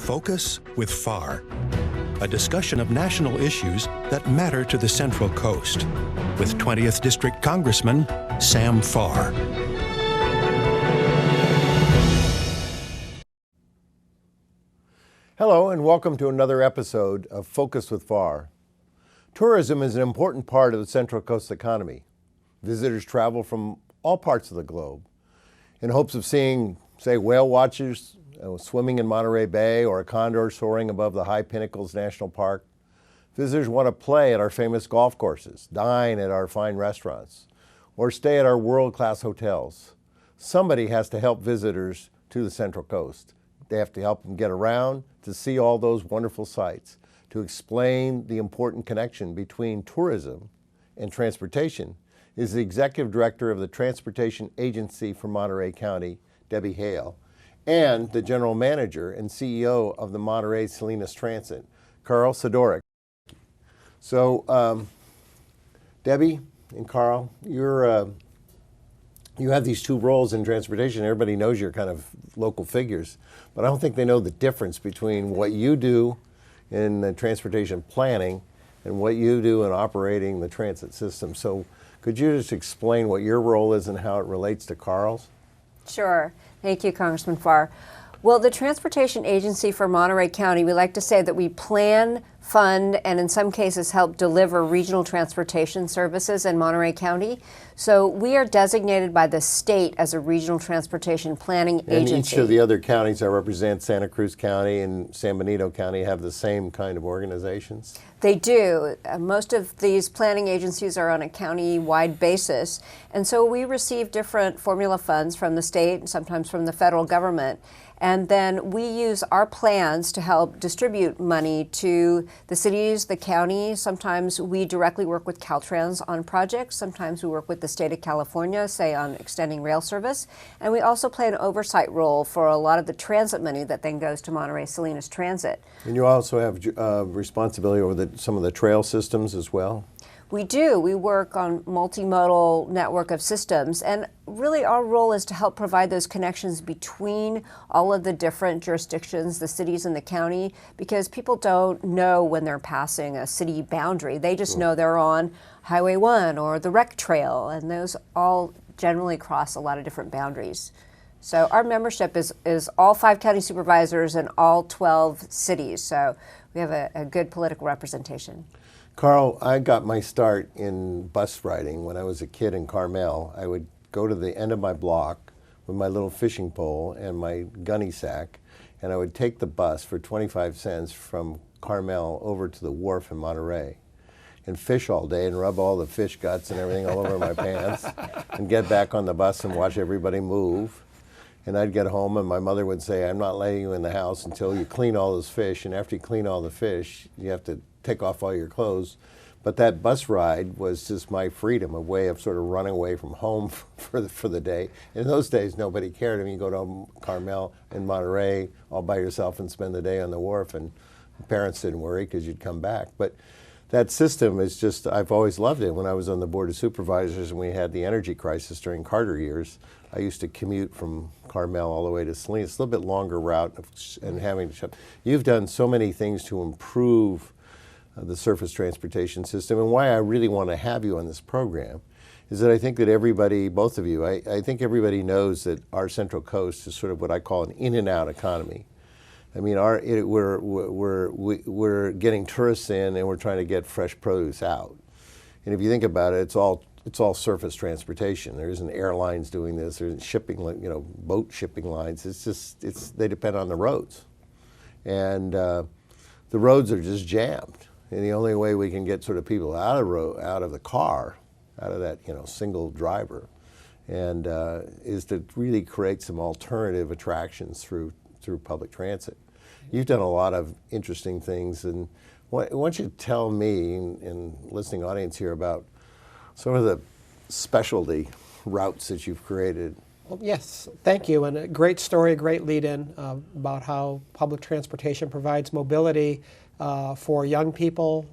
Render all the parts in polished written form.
Focus with Farr, a discussion of national issues that matter to the Central Coast, with 20th District Congressman Sam Farr. Hello and welcome to another episode of Focus with Farr. Tourism is an important part of the Central Coast economy. Visitors travel from all parts of the globe in hopes of seeing, say, whale watchers swimming in Monterey Bay or a condor soaring above the High Pinnacles National Park. Visitors want to play at our famous golf courses, dine at our fine restaurants, or stay at our world-class hotels. Somebody has to help visitors to the Central Coast. They have to help them get around, to see all those wonderful sights, to explain the important connection between tourism and transportation is the Executive Director of the Transportation Agency for Monterey County, Debbie Hale, and the General Manager and CEO of the Monterey-Salinas Transit, Carl Sedoryk. So, Debbie and Carl, you have these two roles in transportation. Everybody knows you're kind of local figures, but I don't think they know the difference between what you do in the transportation planning and what you do in operating the transit system. So could you just explain what your role is and how it relates to Carl's? Sure. Thank you, Congressman Farr. Well, the Transportation Agency for Monterey County, we like to say that we plan, fund, and in some cases help deliver regional transportation services in Monterey County. So we are designated by the state as a regional transportation planning agency. And each of the other counties I represent, Santa Cruz County and San Benito County, have the same kind of organizations? They do. Most of these planning agencies are on a county-wide basis. And so we receive different formula funds from the state and sometimes from the federal government. And then we use our plans to help distribute money to the cities, the counties. Sometimes we directly work with Caltrans on projects. Sometimes we work with the state of California, say on extending rail service. And we also play an oversight role for a lot of the transit money that then goes to Monterey-Salinas Transit. And you also have responsibility over some of the trail systems as well? We do. We work on multimodal network of systems, and really our role is to help provide those connections between all of the different jurisdictions, the cities and the county, because people don't know when they're passing a city boundary. They just know they're on Highway 1 or the rec trail, and those all generally cross a lot of different boundaries. So our membership is all 5 county supervisors and all 12 cities, so we have a good political representation. Carl, I got my start in bus riding when I was a kid in Carmel. I would go to the end of my block with my little fishing pole and my gunny sack, and I would take the bus for 25 cents from Carmel over to the wharf in Monterey and fish all day and rub all the fish guts and everything all over my pants and get back on the bus and watch everybody move. And I'd get home and my mother would say, I'm not letting you in the house until you clean all those fish, and after you clean all the fish, you have to take off all your clothes. But that bus ride was just my freedom, a way of sort of running away from home for the day. In those days, nobody cared. I mean, you go to Carmel and Monterey all by yourself and spend the day on the wharf, and parents didn't worry because you'd come back. But that system is just, I've always loved it. When I was on the Board of Supervisors and we had the energy crisis during Carter years, I used to commute from Carmel all the way to Salinas. It's a little bit longer route and having to shop. You've done so many things to improve the surface transportation system, and why I really want to have you on this program is that I think that everybody, both of you, I think everybody knows that our Central Coast is sort of what I call an in and out economy. I mean, we're getting tourists in and we're trying to get fresh produce out. And if you think about it, it's all surface transportation. There isn't airlines doing this. There's shipping, boat shipping lines. They depend on the roads, and the roads are just jammed. And the only way we can get sort of people out of the car, out of that single driver, and is to really create some alternative attractions through public transit. You've done a lot of interesting things, and why don't you tell me and listening audience here about some of the specialty routes that you've created? Well, yes, thank you, and a great story, a great lead-in about how public transportation provides mobility for young people,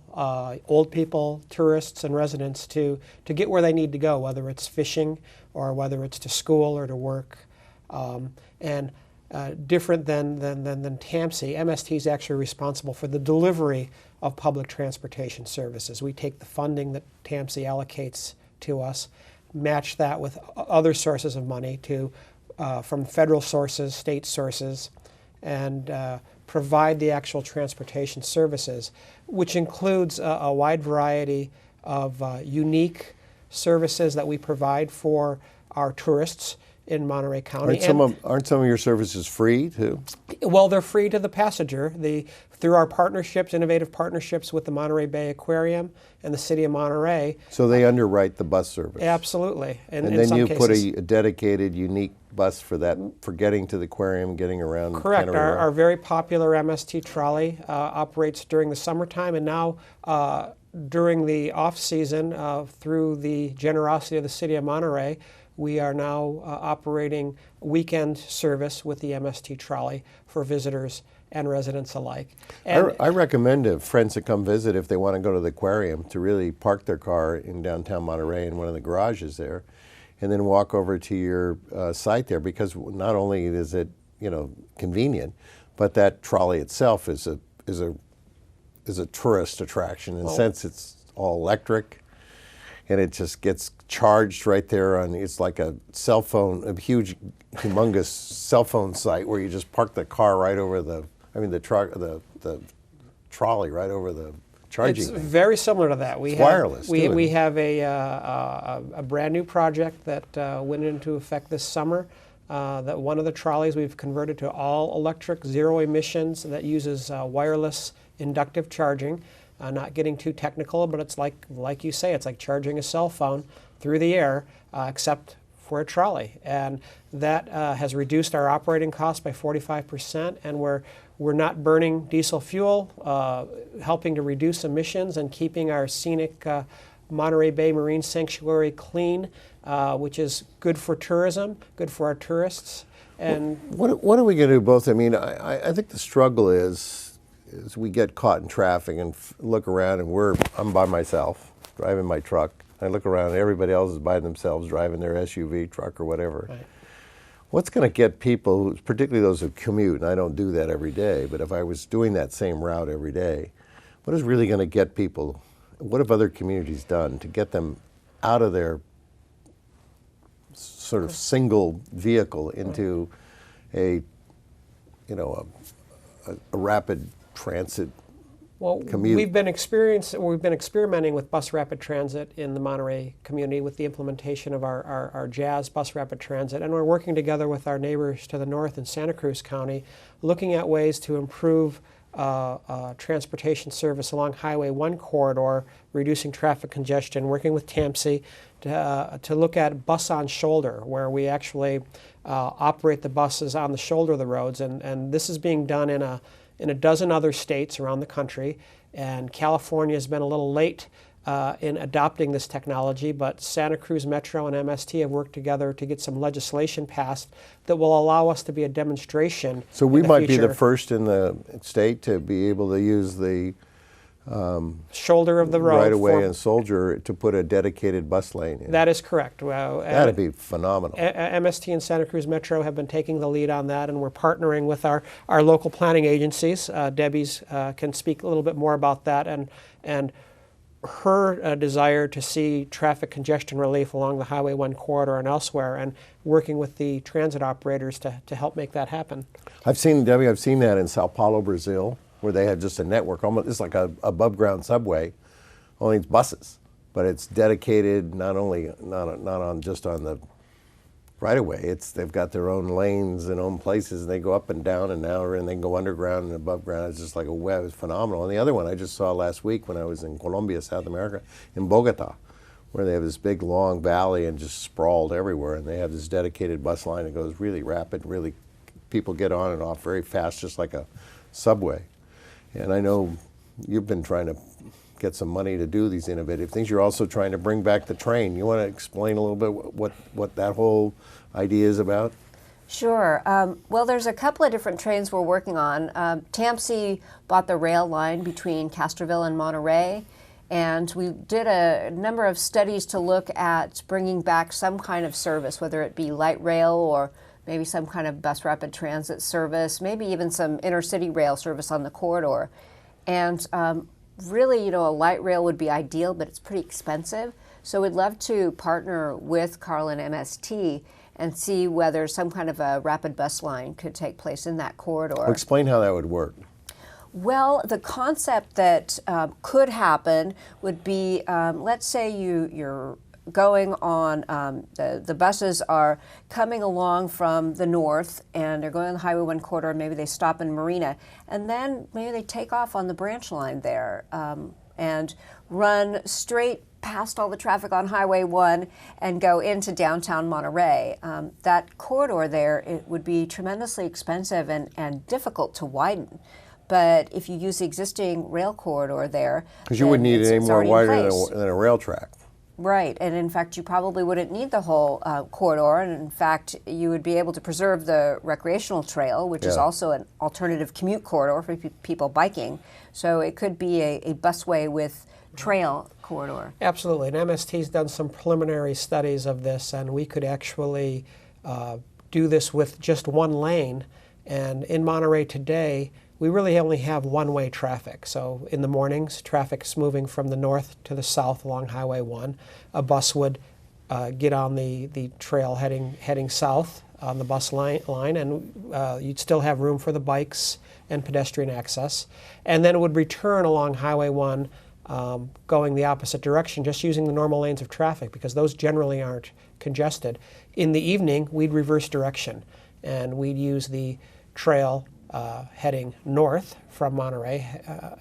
old people, tourists, and residents to get where they need to go, whether it's fishing or whether it's to school or to work. And different than TAMC. MST is actually responsible for the delivery of public transportation services. We take the funding that TAMC allocates to us, match that with other sources of money from federal sources, state sources, and provide the actual transportation services, which includes a wide variety of unique services that we provide for our tourists in Monterey County. Aren't some of your services free too? Well, they're free to the passenger. Through our partnerships, innovative partnerships with the Monterey Bay Aquarium and the City of Monterey. So they underwrite the bus service? Absolutely. And then you put a dedicated, unique bus for getting to the aquarium, getting around. Correct. Our very popular MST trolley operates during the summertime, and now during the off-season, through the generosity of the City of Monterey, we are now operating weekend service with the MST trolley for visitors and residents alike. And I recommend to friends that come visit, if they want to go to the aquarium, to really park their car in downtown Monterey in one of the garages there, and then walk over to your site there, because not only is it convenient, but that trolley itself is a tourist attraction in the sense it's all electric. And it just gets charged right there it's like a cell phone, a huge, humongous cell phone site where you just park the car right over the trolley right over the charging It's thing. very similar to that. It's wireless. We have a brand new project that went into effect this summer. That one of the trolleys we've converted to all electric, zero emissions, that uses wireless inductive charging. Not getting too technical, but it's like you say, it's like charging a cell phone through the air, except for a trolley. And that has reduced our operating costs by 45%, and we're not burning diesel fuel, helping to reduce emissions and keeping our scenic Monterey Bay Marine Sanctuary clean, which is good for tourism, good for our tourists. And what are we going to do both? I mean, I think the struggle is we get caught in traffic and look around, and I'm by myself driving my truck. I look around and everybody else is by themselves driving their SUV, truck, or whatever. Right. What's going to get people, particularly those who commute, and I don't do that every day, but if I was doing that same route every day, what is really going to get people, what have other communities done to get them out of their sort of single vehicle into a rapid transit commute? We've been experimenting with bus rapid transit in the Monterey community with the implementation of our Jazz bus rapid transit, and we're working together with our neighbors to the north in Santa Cruz County, looking at ways to improve transportation service along Highway 1 corridor, reducing traffic congestion, working with TAMC to look at bus on shoulder, where we actually operate the buses on the shoulder of the roads, and this is being done in a dozen other states around the country, and California has been a little late in adopting this technology, but Santa Cruz Metro and MST have worked together to get some legislation passed that will allow us to be a demonstration. So we might be the first in the state to be able to use the shoulder of the road right away and Soldier to put a dedicated bus lane in. That is correct. Well, that'd be phenomenal. MST and Santa Cruz Metro have been taking the lead on that, and we're partnering with our local planning agencies. Debbie's can speak a little bit more about that, and her desire to see traffic congestion relief along the Highway 1 corridor and elsewhere, and working with the transit operators to help make that happen. I've seen that in Sao Paulo, Brazil, where they have just a network, almost it's like a above ground subway, only it's buses, but it's dedicated not just on the right away. They've got their own lanes and own places, and they go up and down and they can go underground and above ground. It's just like a web. It's phenomenal. And the other one I just saw last week when I was in Colombia, South America, in Bogota, where they have this big long valley and just sprawled everywhere, and they have this dedicated bus line that goes really rapid, really people get on and off very fast, just like a subway. And I know you've been trying to get some money to do these innovative things. You're also trying to bring back the train. You want to explain a little bit what that whole idea is about? Sure. Well, there's a couple of different trains we're working on. TAMC bought the rail line between Castroville and Monterey, and we did a number of studies to look at bringing back some kind of service, whether it be light rail or maybe some kind of bus rapid transit service, maybe even some intercity rail service on the corridor. And really, a light rail would be ideal, but it's pretty expensive. So we'd love to partner with Carl and MST and see whether some kind of a rapid bus line could take place in that corridor. Well, explain how that would work. Well, the concept that could happen would be, let's say you're going on, the buses are coming along from the north and they're going on the Highway 1 corridor, maybe they stop in Marina, and then maybe they take off on the branch line there and run straight past all the traffic on Highway 1 and go into downtown Monterey. That corridor there, it would be tremendously expensive and difficult to widen. But if you use the existing rail corridor there, because you wouldn't need it any more wider than a rail track. Right, and in fact, you probably wouldn't need the whole corridor, and in fact, you would be able to preserve the recreational trail, which is also an alternative commute corridor for people biking. So it could be a busway with trail corridor. Absolutely, and MST's done some preliminary studies of this, and we could actually do this with just one lane. And in Monterey today, we really only have one-way traffic. So in the mornings, traffic's moving from the north to the south along Highway 1. A bus would get on the trail heading south on the bus line, and you'd still have room for the bikes and pedestrian access. And then it would return along Highway 1 going the opposite direction, just using the normal lanes of traffic, because those generally aren't congested. In the evening, we'd reverse direction, and we'd use the trail heading north from Monterey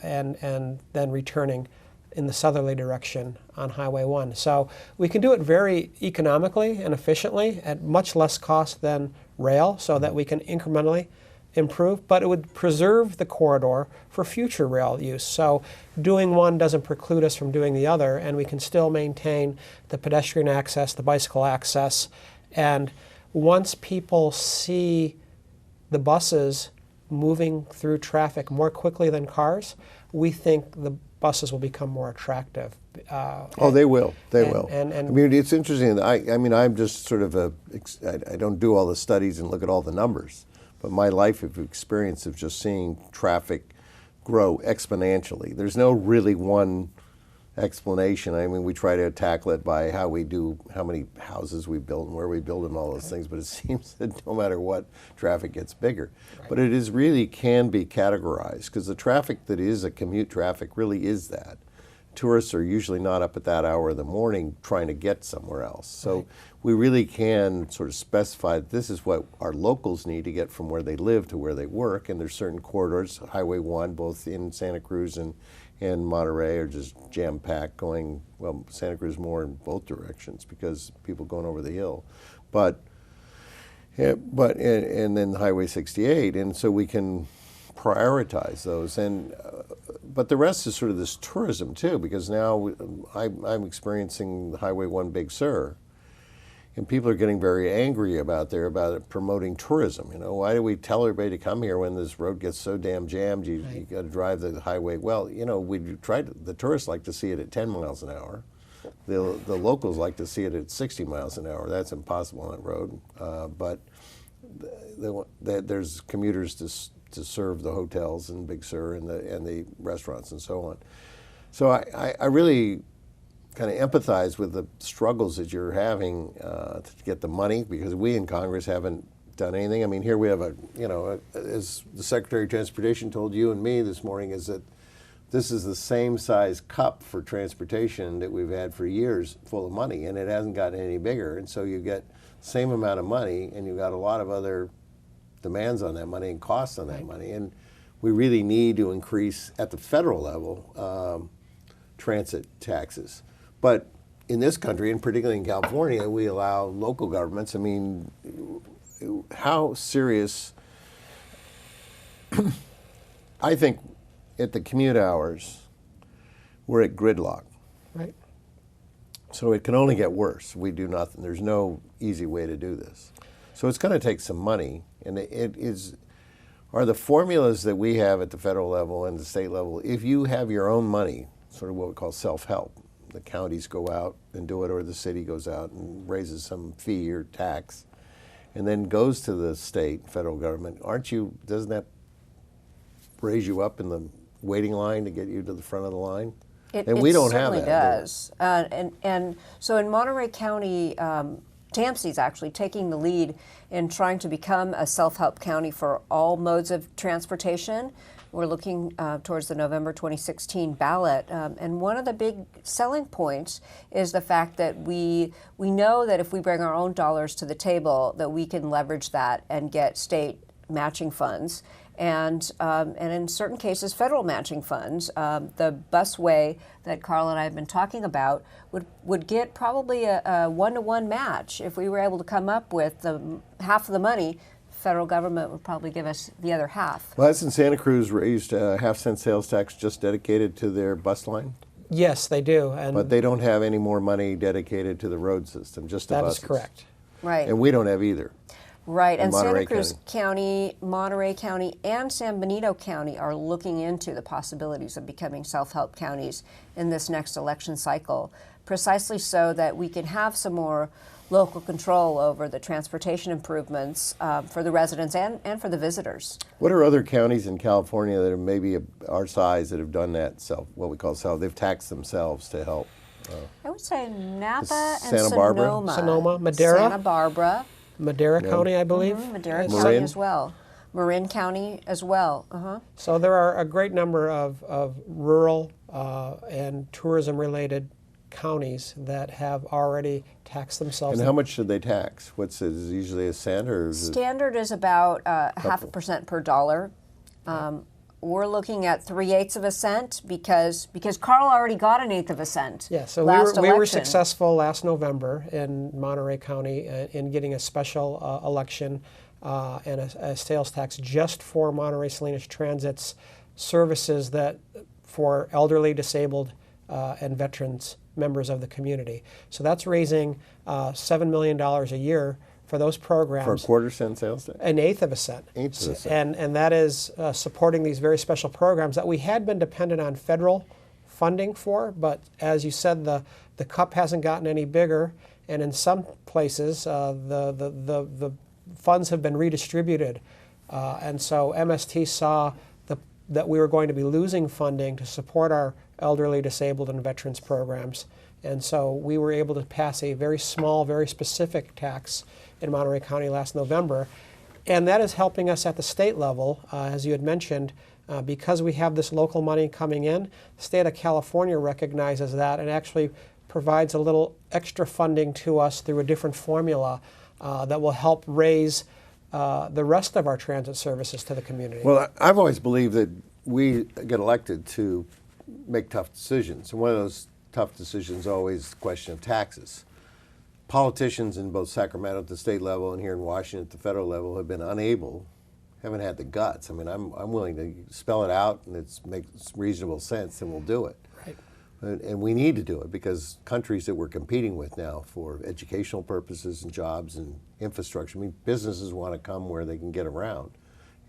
and then returning in the southerly direction on Highway 1. So we can do it very economically and efficiently at much less cost than rail, so that we can incrementally improve, but it would preserve the corridor for future rail use. So doing one doesn't preclude us from doing the other, and we can still maintain the pedestrian access, the bicycle access, and once people see the buses moving through traffic more quickly than cars, we think the buses will become more attractive. They will. They will. And I mean, it's interesting. I mean, I'm just sort of I don't do all the studies and look at all the numbers, but my life of experience of just seeing traffic grow exponentially. There's no really one explanation. I mean, we try to tackle it by how many houses we build and where we build and all those things, but it seems that no matter what, traffic gets bigger. Right. But it is really can be categorized, because the traffic that is a commute traffic really is that. Tourists are usually not up at that hour of the morning trying to get somewhere else. So right. We really can sort of specify that this is what our locals need to get from where they live to where they work, and there's certain corridors, Highway 1, both in Santa Cruz and Monterey, are just jam-packed going, well, Santa Cruz more in both directions because people going over the hill. But and then Highway 68, and so we can prioritize those. And but the rest is sort of this tourism too, because now I'm experiencing Highway 1 Big Sur, and people are getting very angry about it promoting tourism. Why do we tell everybody to come here when this road gets so damn jammed? You got to drive the highway. Well, the tourists like to see it at 10 miles an hour. The locals like to see it at 60 miles an hour. That's impossible on that road. But there's commuters to serve the hotels in Big Sur and the restaurants and so on. So I really kind of empathize with the struggles that you're having to get the money, because we in Congress haven't done anything. I mean, here we have as the Secretary of Transportation told you and me this morning, is that this is the same size cup for transportation that we've had for years full of money, and it hasn't gotten any bigger. And so you get the same amount of money, and you've got a lot of other demands on that money and costs on that money. And we really need to increase, at the federal level, transit taxes. But in this country, and particularly in California, we allow local governments. I mean, how serious? I think at the commute hours, we're at gridlock. Right. So it can only get worse. We do nothing. There's no easy way to do this. So it's going to take some money, and are the formulas that we have at the federal level and the state level, if you have your own money, sort of what we call self-help, the counties go out and do it, or the city goes out and raises some fee or tax, and then goes to the state, federal government, doesn't that raise you up in the waiting line to get you to the front of the line? And we don't have that. It certainly does. And so in Monterey County, TAMC's actually taking the lead in trying to become a self-help county for all modes of transportation. We're looking towards the November 2016 ballot. And one of the big selling points is the fact that we know that if we bring our own dollars to the table, that we can leverage that and get state matching funds. And in certain cases, federal matching funds. The busway that Carl and I have been talking about would get probably a one-to-one match. If we were able to come up with half of the money, federal government would probably give us the other half. Well, hasn't Santa Cruz raised a half-cent sales tax just dedicated to their bus line? Yes, they do. But they don't have any more money dedicated to the road system, just to buses. That is correct. Right. And we don't have either. Right, and Santa Cruz County, Monterey County, and San Benito County are looking into the possibilities of becoming self-help counties in this next election cycle, precisely so that we can have some more local control over the transportation improvements for the residents and for the visitors. What are other counties in California that are maybe our size that have done that what we call they've taxed themselves to help? I would say Napa and Santa Barbara? Sonoma, Madera. Santa Barbara. Madera County, I believe. Madera County as well. Marin County as well. So there are a great number of rural and tourism-related counties that have already taxed themselves. And how much should they tax? Is it usually a cent or is Standard is about 0.5% per dollar. We're looking at 3/8 of a cent because Carl already got 1/8 of a cent. Yeah, so we were successful last November in Monterey County in getting a special election and a sales tax just for Monterey-Salinas Transit's services for elderly, disabled, and veterans members of the community. So that's raising $7 million a year for those programs. For a 1/4 cent sales tax? 1/8 of a cent. 1/8 of a cent. And that is supporting these very special programs that we had been dependent on federal funding for, but as you said, the cup hasn't gotten any bigger, and in some places the funds have been redistributed. And so MST saw that we were going to be losing funding to support our elderly, disabled, and veterans programs. And so we were able to pass a very small, very specific tax in Monterey County last November. And that is helping us at the state level, as you had mentioned, because we have this local money coming in. The state of California recognizes that and actually provides a little extra funding to us through a different formula that will help raise the rest of our transit services to the community. Well, I've always believed that we get elected to make tough decisions. And one of those tough decisions always the question of taxes. Politicians in both Sacramento at the state level and here in Washington at the federal level have been haven't had the guts. I mean, I'm willing to spell it out and it makes reasonable sense and we'll do it. Right. And we need to do it because countries that we're competing with now for educational purposes and jobs and infrastructure, I mean, businesses want to come where they can get around.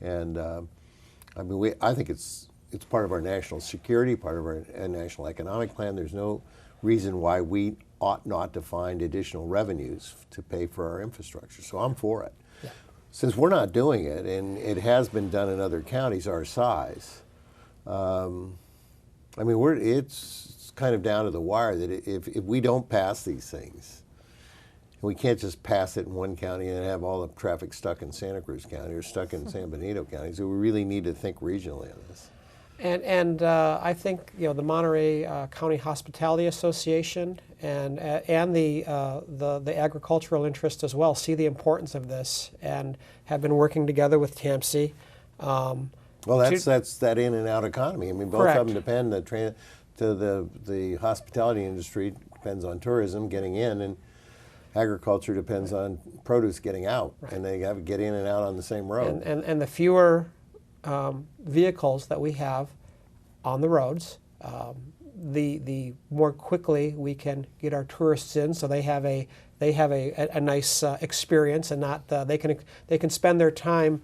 And I think it's part of our national security, part of our national economic plan. There's no reason why we ought not to find additional revenues to pay for our infrastructure. So I'm for it. Yeah. Since we're not doing it, and it has been done in other counties our size, it's kind of down to the wire that if we don't pass these things, and we can't just pass it in one county and have all the traffic stuck in Santa Cruz County or stuck in San Benito County, so we really need to think regionally on this. And I think the Monterey County Hospitality Association and the agricultural interest as well see the importance of this and have been working together with TAMC. Well, that's that in and out economy. I mean, both Correct. of them depend the hospitality industry depends on tourism getting in, and agriculture depends on produce getting out, right. And they have to get in and out on the same road. And the fewer vehicles that we have on the roads, the more quickly we can get our tourists in, so they have a nice experience, and not they can spend their time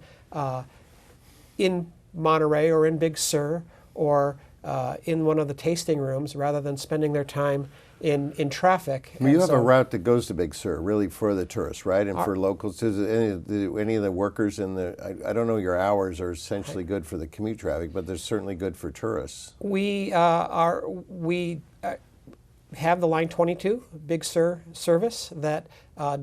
in Monterey or in Big Sur or in one of the tasting rooms rather than spending their time in traffic. Well, you have a route that goes to Big Sur, really for the tourists, right? And for locals, is any of the workers in the, I don't know, your hours are essentially good for the commute traffic, but they're certainly good for tourists. We have the Line 22 Big Sur service that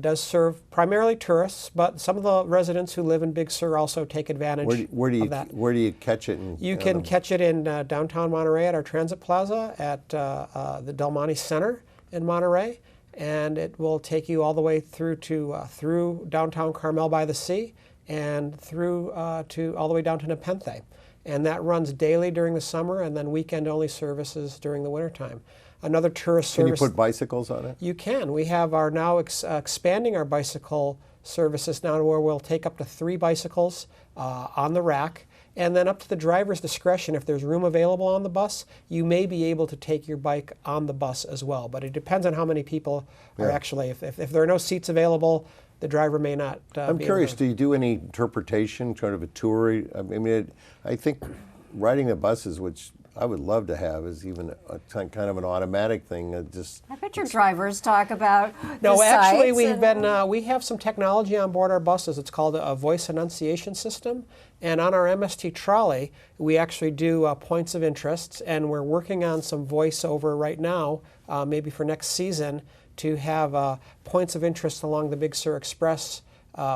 does serve primarily tourists, but some of the residents who live in Big Sur also take advantage of that. Where do you catch it? You can catch it in downtown Monterey at our transit plaza at the Del Monte Center in Monterey, and it will take you all the way through to through downtown Carmel by the Sea and through to all the way down to Nepenthe. And that runs daily during the summer and then weekend-only services during the wintertime. Another tourist service. Can you put bicycles on it? You can. We have our now expanding our bicycle services now to where we'll take up to 3 bicycles on the rack, and then up to the driver's discretion. If there's room available on the bus, you may be able to take your bike on the bus as well. But it depends on how many people are actually. If there are no seats available, the driver may not. I'm curious. Do you do any interpretation, sort of a tour? I mean, I think riding the buses, which I would love to have, is even a kind of an automatic thing. I bet your drivers talk about No, actually, we have some technology on board our buses. It's called a voice enunciation system. And on our MST trolley, we actually do points of interest, and we're working on some voiceover right now, maybe for next season, to have points of interest along the Big Sur Express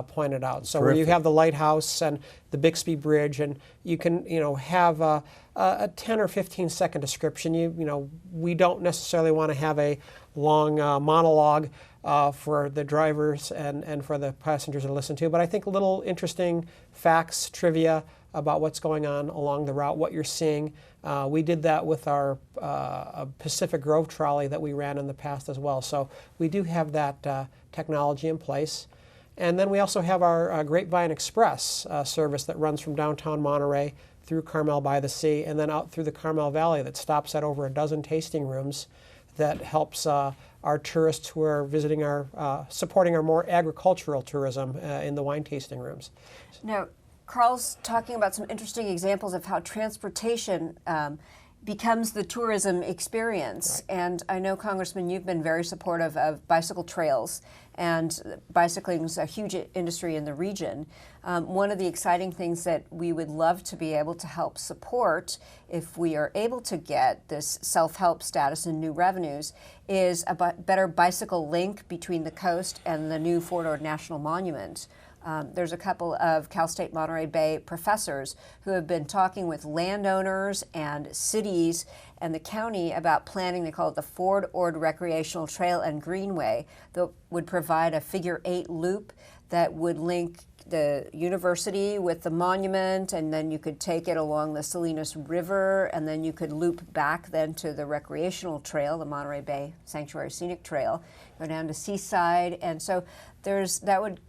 pointed out. So where you have the lighthouse and the Bixby Bridge, and you can have a 10 or 15 second description. We don't necessarily want to have a long monologue for the drivers and for the passengers to listen to, but I think little interesting facts, trivia about what's going on along the route, what you're seeing. We did that with our Pacific Grove trolley that we ran in the past as well. So we do have that technology in place. And then we also have our Grapevine Express service that runs from downtown Monterey through Carmel by the Sea and then out through the Carmel Valley that stops at over a dozen tasting rooms that helps our tourists who are visiting supporting our more agricultural tourism in the wine tasting rooms. Now, Carl's talking about some interesting examples of how transportation becomes the tourism experience. Right. And I know, Congressman, you've been very supportive of bicycle trails, and bicycling is a huge industry in the region. One of the exciting things that we would love to be able to help support, if we are able to get this self-help status and new revenues, is a better bicycle link between the coast and the new Fort Ord National Monument. There's a couple of Cal State Monterey Bay professors who have been talking with landowners and cities and the county about planning, they call it the Fort Ord Recreational Trail and Greenway, that would provide a figure-8 loop that would link the university with the monument, and then you could take it along the Salinas River, and then you could loop back then to the recreational trail, the Monterey Bay Sanctuary Scenic Trail, go down to Seaside, and so that would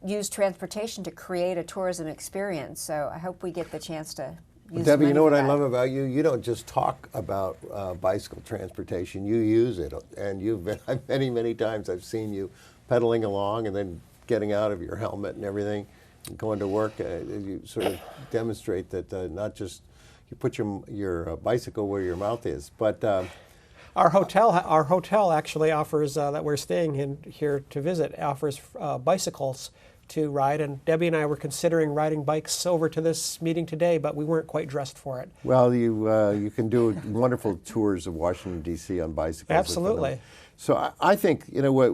use transportation to create a tourism experience. So I hope we get the chance to use Debbie, you know what I love about you? You don't just talk about bicycle transportation, you use it. And you've been, many times I've seen you pedaling along and then getting out of your helmet and everything and going to work. You sort of demonstrate that not just you put your bicycle where your mouth is, but Our hotel actually offers, that we're staying in here to visit, offers bicycles to ride. And Debbie and I were considering riding bikes over to this meeting today, but we weren't quite dressed for it. Well, you can do wonderful tours of Washington, D.C. on bicycles. Absolutely. So I think, what,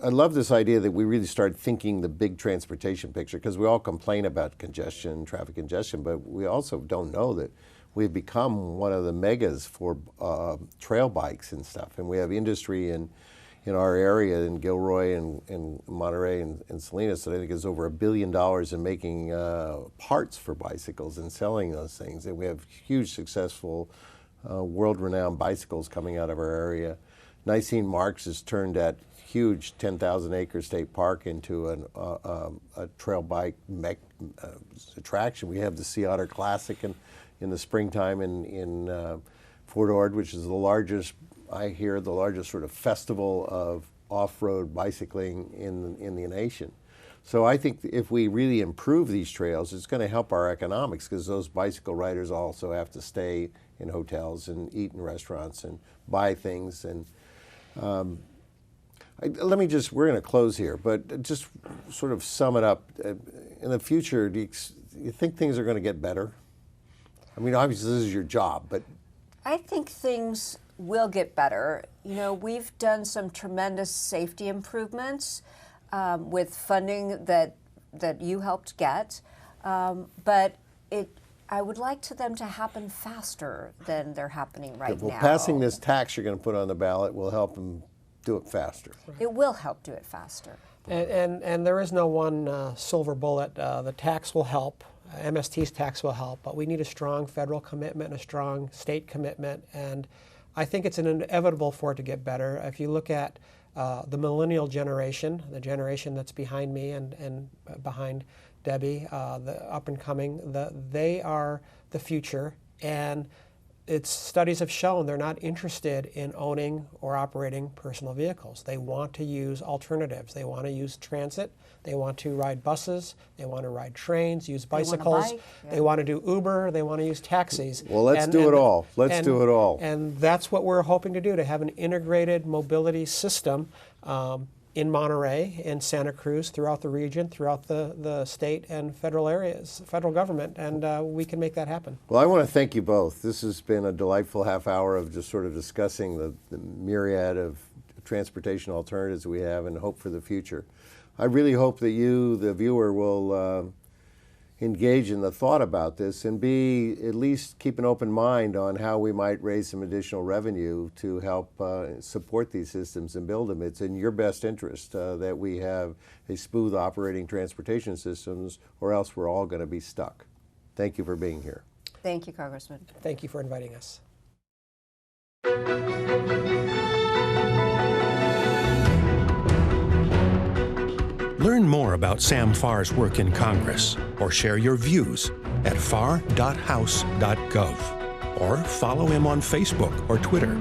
I love this idea that we really start thinking the big transportation picture, because we all complain about congestion, traffic congestion, but we also don't know that we've become one of the megas for trail bikes and stuff. And we have industry in our area, in Gilroy and Monterey and Salinas, that I think is over $1 billion in making parts for bicycles and selling those things. And we have huge, successful, world-renowned bicycles coming out of our area. Nicene Marks has turned that huge 10,000-acre state park into a trail bike attraction. We have the Sea Otter Classic in the springtime in Fort Ord, which is the largest sort of festival of off-road bicycling in the nation. So I think if we really improve these trails, it's going to help our economics, because those bicycle riders also have to stay in hotels and eat in restaurants and buy things. And let me just, we're going to close here, but just sort of sum it up. In the future, do you think things are going to get better? I mean, obviously this is your job, but I think things will get better. You know, we've done some tremendous safety improvements with funding that you helped get, but I would like them to happen faster than they're happening right now. Well, passing this tax you're going to put on the ballot will help them do it faster. It will help do it faster. And there is no one silver bullet. The tax will help. MST's tax will help, but we need a strong federal commitment and a strong state commitment, and I think it's inevitable for it to get better. If you look at the millennial generation, the generation that's behind me and behind Debbie, the up and coming, they are the future, and studies have shown they're not interested in owning or operating personal vehicles. They want to use alternatives. They want to use transit. They want to ride buses. They want to ride trains, use bicycles. They want to do Uber. They want to use taxis. Well, let's do it all. Let's do it all. And that's what we're hoping to do, to have an integrated mobility system in Monterey, in Santa Cruz, throughout the region, throughout the state and federal areas, federal government, and we can make that happen. Well, I want to thank you both. This has been a delightful half hour of just sort of discussing the myriad of transportation alternatives we have and hope for the future. I really hope that you, the viewer, will engage in the thought about this and at least keep an open mind on how we might raise some additional revenue to help support these systems and build them. It's in your best interest that we have a smooth operating transportation systems, or else we're all going to be stuck. Thank you for being here. Thank you, Congressman. Thank you for inviting us. Learn more about Sam Farr's work in Congress, or share your views at farr.house.gov, or follow him on Facebook or Twitter.